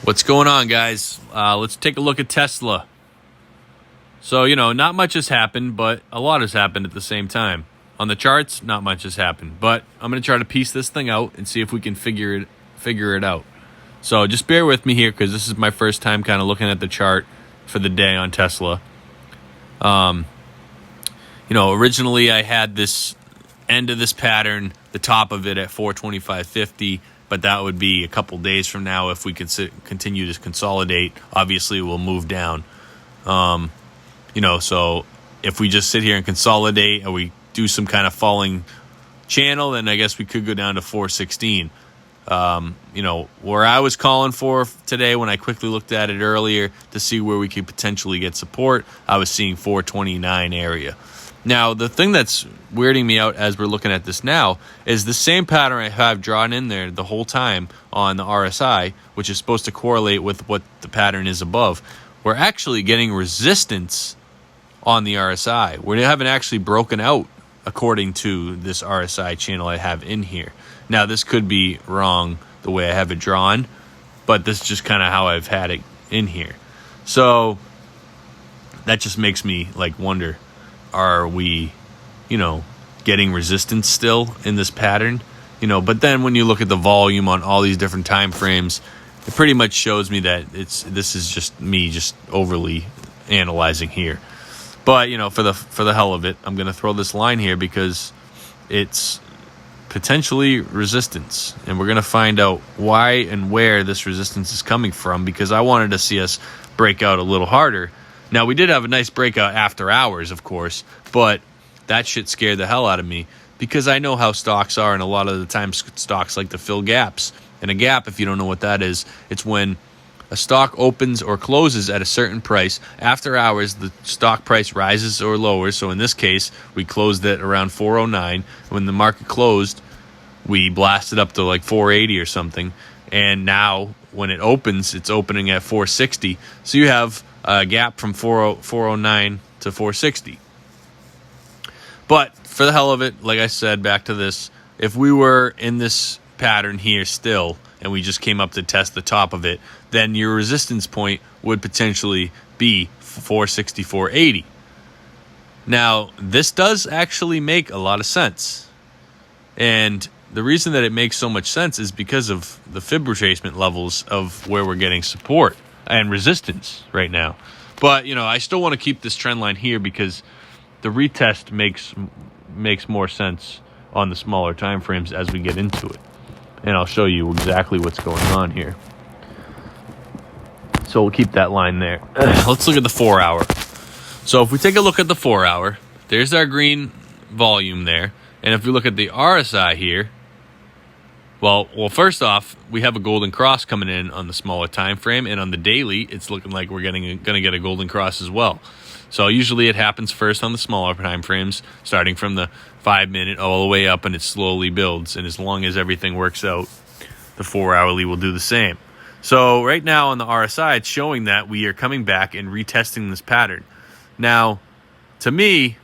What's going on, guys? Let's take a look at Tesla. So, not much has happened, but a lot has happened at the same time. On the charts, not much has happened, but I'm going to try to piece this thing out and see if we can figure it out. So just bear with me here because this is my first time kind of looking at the chart for the day on Tesla. Originally I had this end of this pattern, the top of it at 425.50, but that would be a couple days from now if we could continue to consolidate. Obviously, we'll move down. So if we just sit here and consolidate and we do some kind of falling channel, then I guess we could go down to 416. Where I was calling for today when I quickly looked at it earlier to see where we could potentially get support, I was seeing 429 area. Now, the thing that's weirding me out as we're looking at this now is the same pattern I have drawn in there the whole time on the RSI, which is supposed to correlate with what the pattern is above. We're actually getting resistance on the RSI. We haven't actually broken out according to this RSI channel I have in here. Now, this could be wrong the way I have it drawn, but this is just kind of how I've had it in here. So that just makes me wonder, are we, getting resistance still in this pattern? But then when you look at the volume on all these different time frames, it pretty much shows me that this is just me just overly analyzing here. But, for the hell of it, I'm going to throw this line here because it's potentially resistance. And we're going to find out why and where this resistance is coming from, because I wanted to see us break out a little harder. Now, we did have a nice breakout after hours, of course, but that shit scared the hell out of me because I know how stocks are, and a lot of the time stocks like to fill gaps. And a gap, if you don't know what that is, it's when a stock opens or closes at a certain price. After hours, the stock price rises or lowers. So in this case, we closed it around 409. When the market closed, we blasted up to 480 or something. And now when it opens, it's opening at 460. So you have a gap from 409 to 460. But for the hell of it, like I said, back to this, if we were in this pattern here still and we just came up to test the top of it, then your resistance point would potentially be 460-480. Now, this does actually make a lot of sense. And the reason that it makes so much sense is because of the fib retracement levels of where we're getting support and resistance right now. But, I still want to keep this trend line here because the retest makes more sense on the smaller time frames as we get into it. And I'll show you exactly what's going on here. So we'll keep that line there. Let's look at the 4 hour. So if we take a look at the 4 hour, there's our green volume there. And if we look at the RSI here, well, first off, we have a golden cross coming in on the smaller time frame, and on the daily, it's looking like we're going to get a golden cross as well. So usually it happens first on the smaller time frames, starting from the 5 minute all the way up, and it slowly builds. And as long as everything works out, the 4 hourly will do the same. So right now on the RSI, it's showing that we are coming back and retesting this pattern. Now, to me,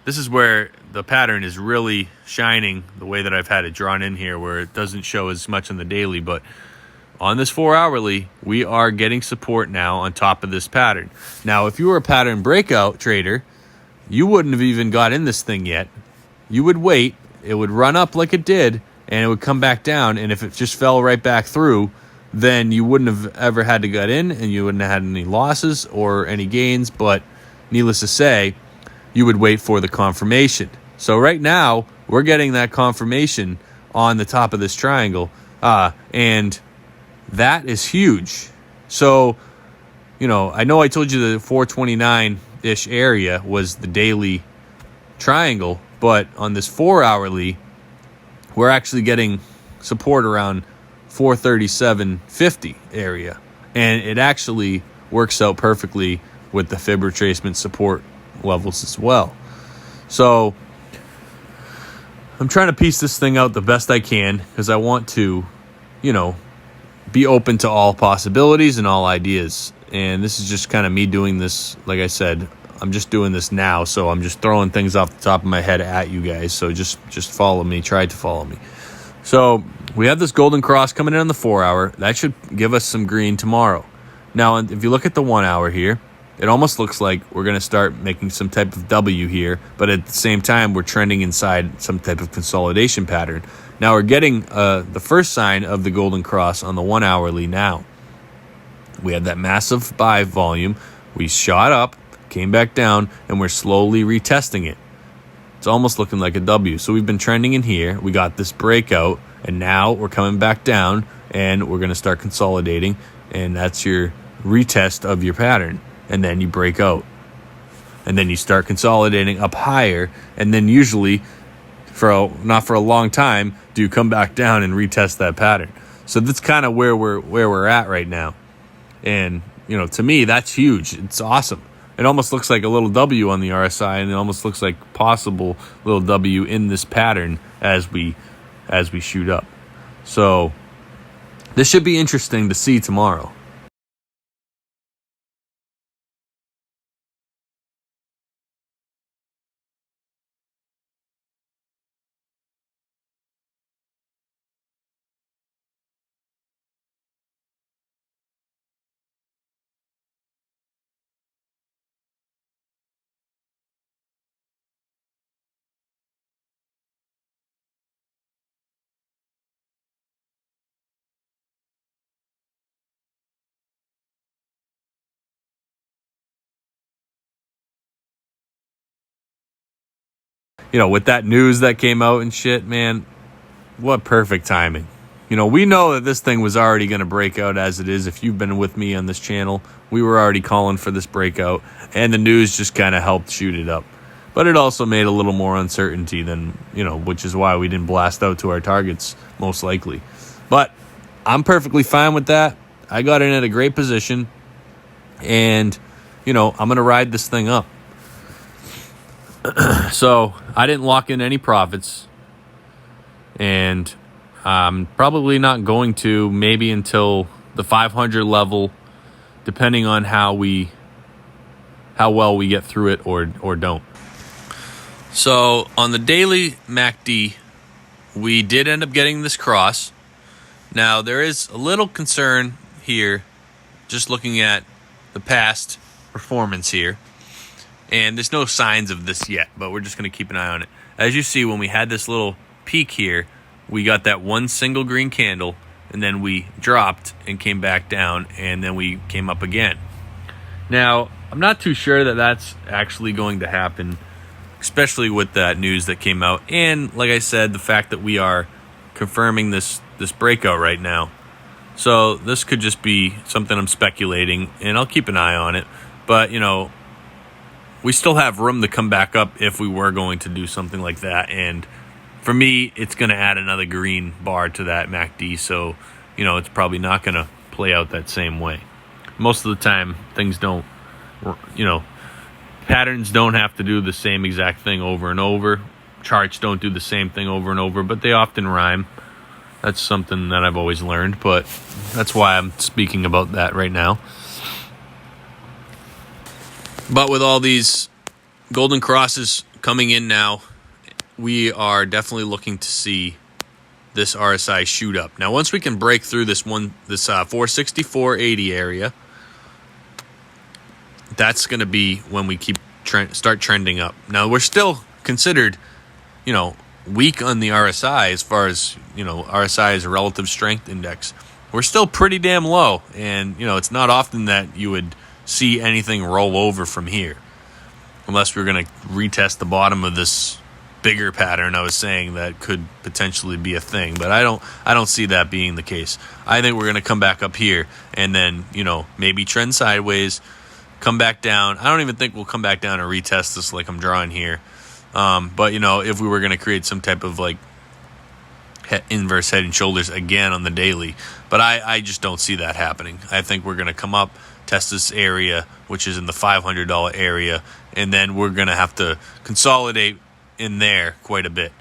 this is where the pattern is really shining the way that I've had it drawn in here, where it doesn't show as much on the daily. But on this 4 hourly, we are getting support now on top of this pattern. Now, if you were a pattern breakout trader, you wouldn't have even got in this thing yet. You would wait. It would run up like it did, and it would come back down. And if it just fell right back through, then you wouldn't have ever had to get in, and you wouldn't have had any losses or any gains. But needless to say, you would wait for the confirmation. So right now, we're getting that confirmation on the top of this triangle, and that is huge. So, I know I told you the 429-ish area was the daily triangle, but on this 4 hourly, we're actually getting support around 437.50 area. And it actually works out perfectly with the fib retracement support levels as well. So I'm trying to piece this thing out the best I can because I want to, be open to all possibilities and all ideas. And this is just kind of me doing this. Like I said, I'm just doing this now, so I'm just throwing things off the top of my head at you guys. So just follow me. Try to follow me. So we have this golden cross coming in on the 4 hour. That should give us some green tomorrow. Now, if you look at the 1 hour here, it almost looks like we're going to start making some type of W here, but at the same time, we're trending inside some type of consolidation pattern. Now, we're getting the first sign of the golden cross on the 1 hourly now. We had that massive buy volume. We shot up, came back down, and we're slowly retesting it. It's almost looking like a W. So we've been trending in here. We got this breakout, and now we're coming back down, and we're going to start consolidating, and that's your retest of your pattern. And then you break out. And then you start consolidating up higher, and then usually, not for a long time, do you come back down and retest that pattern. So that's kind of where we're at right now. And, to me, that's huge. It's awesome. It almost looks like a little W on the RSI, and it almost looks like possible little W in this pattern as we shoot up. So this should be interesting to see tomorrow. With that news that came out and shit, man, what perfect timing. We know that this thing was already going to break out as it is. If you've been with me on this channel, we were already calling for this breakout, and the news just kind of helped shoot it up. But it also made a little more uncertainty than, which is why we didn't blast out to our targets, most likely. But I'm perfectly fine with that. I got in at a great position, and, I'm going to ride this thing up. So I didn't lock in any profits, and I'm probably not going to, maybe until the 500 level, depending on how well we get through it or don't. So on the daily MACD, we did end up getting this cross. Now there is a little concern here, just looking at the past performance here. And there's no signs of this yet, but we're just going to keep an eye on it. As you see, when we had this little peak here, we got that one single green candle, and then we dropped and came back down, and then we came up again. Now, I'm not too sure that that's actually going to happen, especially with that news that came out. And like I said, the fact that we are confirming this breakout right now. So this could just be something I'm speculating, and I'll keep an eye on it. But, we still have room to come back up if we were going to do something like that. And for me, it's going to add another green bar to that MACD. So, it's probably not going to play out that same way. Most of the time, things don't, patterns don't have to do the same exact thing over and over. Charts don't do the same thing over and over, but they often rhyme. That's something that I've always learned, but that's why I'm speaking about that right now. But with all these golden crosses coming in now, we are definitely looking to see this RSI shoot up. Now, once we can break through this 464.80 area, that's going to be when we start trending up. Now, we're still considered, weak on the RSI as far as, RSI is a relative strength index. We're still pretty damn low, and, it's not often that you would see anything roll over from here, unless we're going to retest the bottom of this bigger pattern I was saying that could potentially be a thing. But I don't see that being the case. I think we're going to come back up here and then, maybe trend sideways, come back down. I don't even think we'll come back down and retest this like I'm drawing here. But, if we were going to create some type of inverse head and shoulders again on the daily, but I just don't see that happening. I think we're going to come up, test this area, which is in the $500 area, and then we're going to have to consolidate in there quite a bit.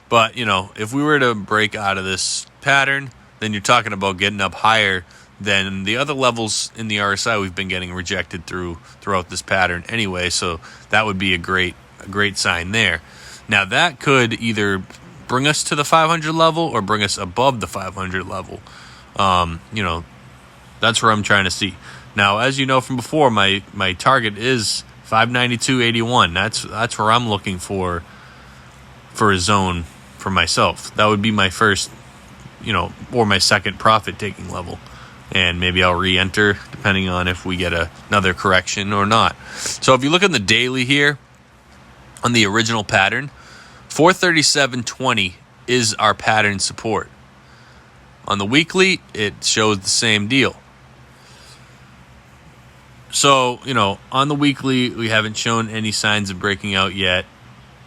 But, if we were to break out of this pattern, then you're talking about getting up higher than the other levels in the RSI we've been getting rejected throughout this pattern anyway, so that would be a great sign there. Now, that could either bring us to the 500 level or bring us above the 500 level. You know, that's where I'm trying to see. Now, as you know from before, my target is 592.81. That's where I'm looking for a zone for myself. That would be my first, you know, or my second profit taking level. And maybe I'll re-enter depending on if we get another correction or not. So if you look at the daily here, on the original pattern, 437.20 is our pattern support. On the weekly, it shows the same deal. So, you know, on the weekly, we haven't shown any signs of breaking out yet.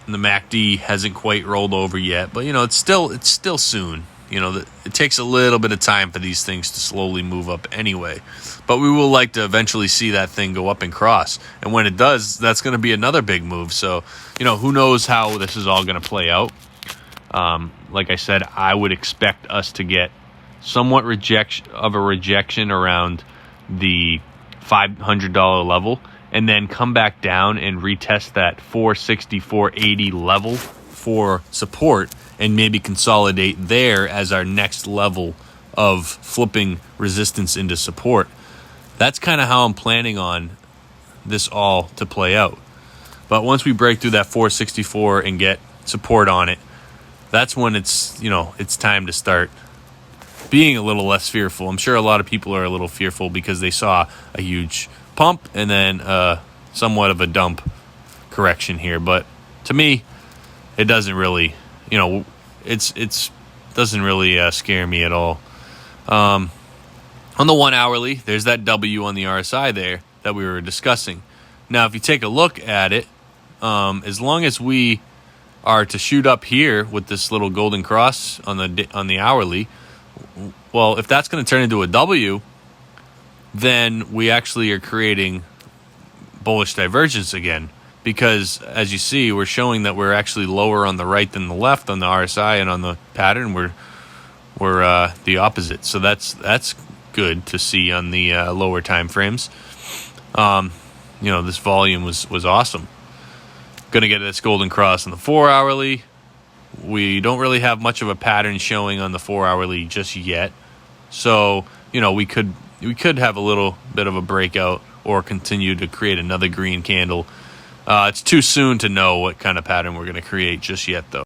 And the MACD hasn't quite rolled over yet. But, you know, it's still soon. You know, it takes a little bit of time for these things to slowly move up anyway. But we will like to eventually see that thing go up and cross. And when it does, that's going to be another big move. So, you know, who knows how this is all going to play out. Like I said, I would expect us to get somewhat rejection around the $500 level and then come back down and retest that 460-480 level for support and maybe consolidate there as our next level of flipping resistance into support. That's kind of how I'm planning on this all to play out. But once we break through that 464 and get support on it, that's when it's, you know, it's time to start being a little less fearful. I'm sure a lot of people are a little fearful because they saw a huge pump and then somewhat of a dump correction here. But to me, it doesn't really, you know, it's doesn't really scare me at all. On the 1 hourly, there's that W on the RSI there that we were discussing. Now, if you take a look at it, as long as we are to shoot up here with this little golden cross on the hourly, well, if that's going to turn into a W, then we actually are creating bullish divergence again. Because, as you see, we're showing that we're actually lower on the right than the left on the RSI, and on the pattern, we're the opposite. So that's good to see on the lower time frames. You know, this volume was awesome. Going to get this golden cross on the 4 hourly. We don't really have much of a pattern showing on the 4 hourly just yet. So, you know, we could have a little bit of a breakout or continue to create another green candle. It's too soon to know what kind of pattern we're going to create just yet, though.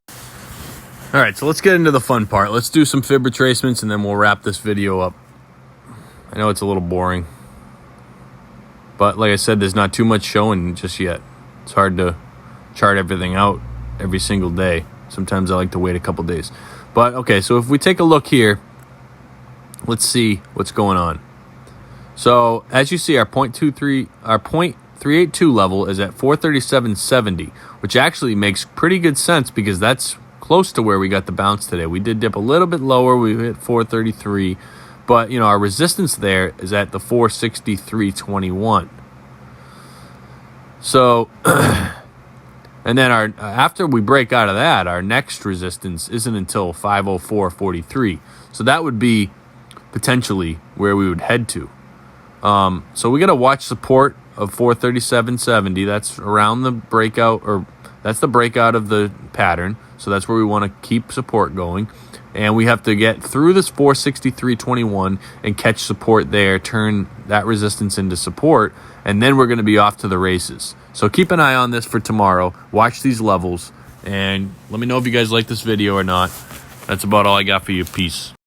All right, so let's get into the fun part. Let's do some fib retracements, and then we'll wrap this video up. I know it's a little boring, but like I said, there's not too much showing just yet. It's hard to chart everything out every single day. Sometimes I like to wait a couple days. But, okay, so if we take a look here, let's see what's going on. So, as you see, our 0.382 level is at 437.70, which actually makes pretty good sense because that's close to where we got the bounce today. We did dip a little bit lower. We hit 433, but you know, our resistance there is at the 463.21. So, and then after we break out of that, our next resistance isn't until 504.43. So that would be potentially where we would head to. So we got to watch support of 437.70. That's around the breakout, or that's the breakout of the pattern. So that's where we want to keep support going. And we have to get through this 463.21 and catch support there, turn that resistance into support, and then we're going to be off to the races. So keep an eye on this for tomorrow. Watch these levels, and let me know if you guys like this video or not. That's about all I got for you. Peace.